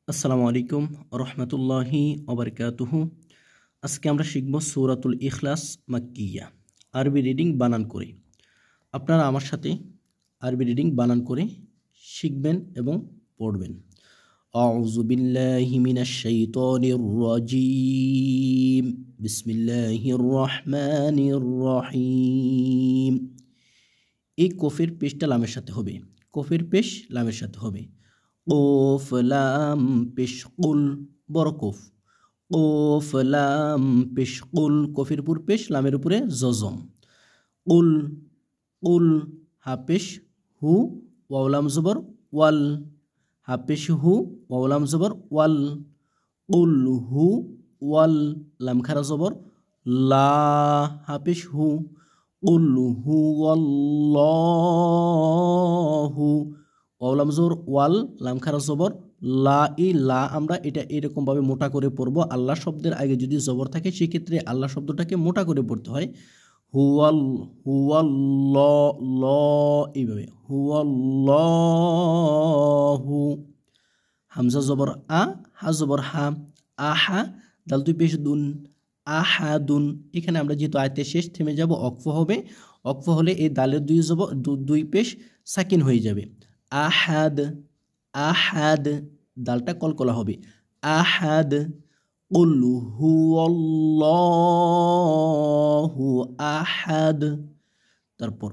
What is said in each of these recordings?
আসসালামু আলাইকুম রহমতুল্লাহি ওবারকাতুহু। আজকে আমরা শিখব সূরাতুল ইখলাস মাক্কিয়া। আরবি রিডিং বানান করে আপনারা আমার সাথে আরবি রিডিং বানান করে শিখবেন এবং পড়বেন। আউযু বিল্লাহি মিনাশ শাইতানির রাজীম। বিসমিল্লাহির রহমানির রহিম। এই কফের পেশটা লামের সাথে হবে, কফের পেশ লামের সাথে হবে। কফ লাম পেশ কুল, বড় কফ। কফ লাম পেশ কুল, কফের উপর পেশ লামের উপরে জজম। কুল কুল হাপেশ হু, ওয়াওলাম জবর ওয়াল। হাপেশ হু, ওয়াওলাম জবর ওয়াল। কুল হু ওয়াল, লাম খারা জবর লা। হাপেশ হু। কুল হু আল্লাহু, ওয়াওলাম জবর ওয়াল, লাম খারা জবর লা। এই লা আমরা এটা এরকম ভাবে মোটা করে পড়বো। আল্লাহ শব্দের আগে যদি জবর থাকে সেক্ষেত্রে আল্লাহ শব্দটাকে মোটা করে পড়তে হয়। হুয়াল হুয়াল্ল ল, এইভাবে হুয়াল্লাহু। হামজা জবর আ, হা জবর হা, আহা। দাল দুই পেশ দুন, আহাদুন। এখানে আমরা যেহেতু আয়াতের শেষ থেমে যাব, অক্ফ হবে। অক্ফ হলে এই দালের দুই পেশ সাকিন হয়ে যাবে। আহাদ আহাদ, দালটা কলকলা হবে। আহাদ। কুল হুয়াল্লাহু আহাদ। তারপর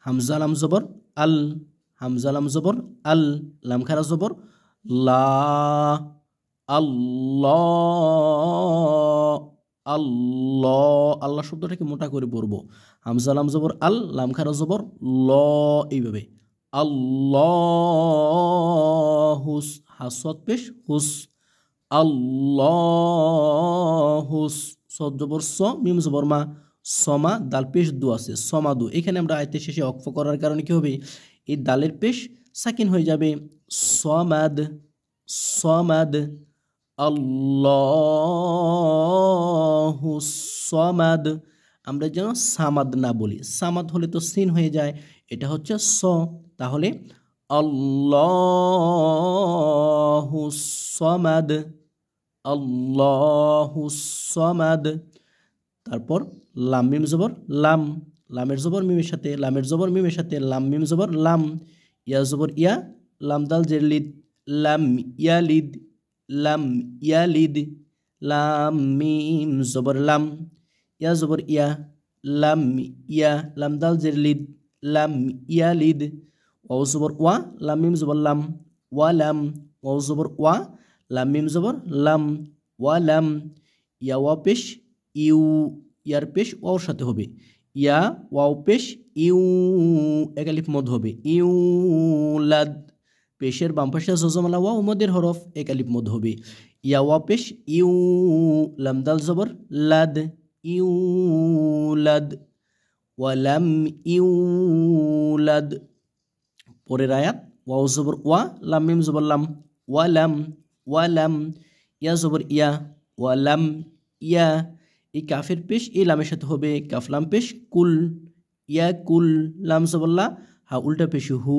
হামজা লাম জবর আল, হামজা লাম জবর আল, লাম খারা জবর লা। আল্লাহ আল্লাহ, আল্লাহ শব্দটাকে মোটা করে পড়বো। হামজা লাম জবর আল, লাম খারা জবর ল, এইভাবে আল্লাহুস। হাসত পেশ হুস, আল্লাহুস। সদ জবর স, মিম জবর মা, সমা। দাল পেশ দু আছে, সমাদু। এখানে আমরা আয়াতের শেষে অক্ফ করার কারণে কি হবে, এই দালের পেশ সাকিন হয়ে যাবে। সমাদ সমাদ। আল্লাহু সমাদ। আমরা যেন সামাদ না বলি, সামাদ হলে তো সিন হয়ে যায়, এটা হচ্ছে স। তাহলে আল্লাহু সমাদ, আল্লাহু সমাদ। তারপর লাম মিম জবর লাম, লামের জবর মিমের সাথে, লামের জবর মিমের সাথে, লাম মিম জবর লাম। ইয়া জবর ইয়া, লাম দাল জের লিদ, লাম ইয়ালিদ, লাম ইয়ালিদ। লাম মিম জবর লাম, ইয়া জবর ইয়া, লাম ইয়া, লাম দাল জের লিদ, লাম ইয়ালিদ। ওয়াও জবর ওয়া, লাম মিম জবর লাম, ওয়া লাম। ওয়াও জবর ওয়া, লাম মিম জবর লাম, ওয়া লাম। ইয়া ওয়া পেশ ইউ, ইয়ার পেশ ওয়াওর সাথে হবে। ইয়া ওয়াও পেশ ইউ, একালিফ মদ হবে। ইউ লাদ, পেশের বাম পাশে জজমালা ওয়া মদের হরফ, একালিফ মদ হবে। ইয়া ওয়া পেশ ইউ, লাম দাল জবর লাদ, ইউ লাদ। ওয়ালাম ইউলাদ। পরের আয়াত ওয়াও জবর ওয়া, লাম মিম জবর লাম, ওয়ালাম ওয়ালাম। ইয়া জবর ইয়া, ওয়ালাম ইয়া। এই কাফের পেশ এই লামের সাথে হবে, কাফলাম পেশ কুল, ইয়া কুল। লাম জবর লা, হা উল্টা পেশ হু,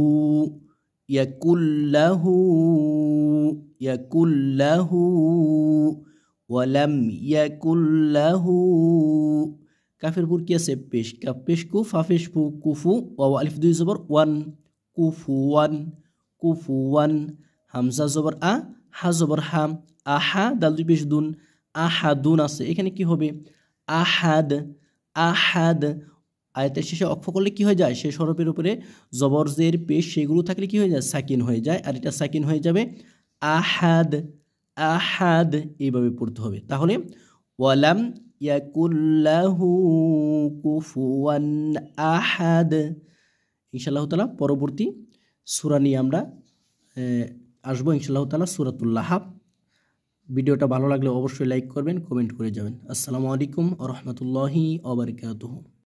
ইয়া কুল্লাহু, ইয়া কুল্লাহু। ওয়ালাম ইয়া কুল্লাহু। কাফের উপর কি আছে পেশ, কাফ পেশ কু, ফা পেশ ফু, কুফু। ওয়াও আলিফ দুই জবর ওয়ান, কুফুয়ান কুফুয়ান। হামজা জবর আ, হা জবর হা, আহা। দাল দুই পেশ দুন, আহাদুন আছে। এখানে কি হবে আহাদ আহাদ। আয়াতের শেষে অক্ফ করলে কি হয়ে যায়, শেষ হরফের উপরে জবর জের পেশ সেগুলো থাকলে কি হয়ে যায়, সাকিন হয়ে যায়। আর এটা সাকিন হয়ে যাবে আহাদ আহাদ, এইভাবে পড়তে হবে। তাহলে ওয়ালাম ইয়াকুল্লাহু কুফুয়ান আহাদ। ইনশাআল্লাহ তাআলা পরবর্তী সূরা নিয়ে আমরা আসবো ইনশাআল্লাহ তাআলা, সূরাতুল লাহাব। ভিডিওটা ভালো লাগলে অবশ্যই লাইক করবেন, কমেন্ট করে যাবেন। আসসালামু আলাইকুম ওয়া রাহমাতুল্লাহি ওয়া বারাকাতুহু।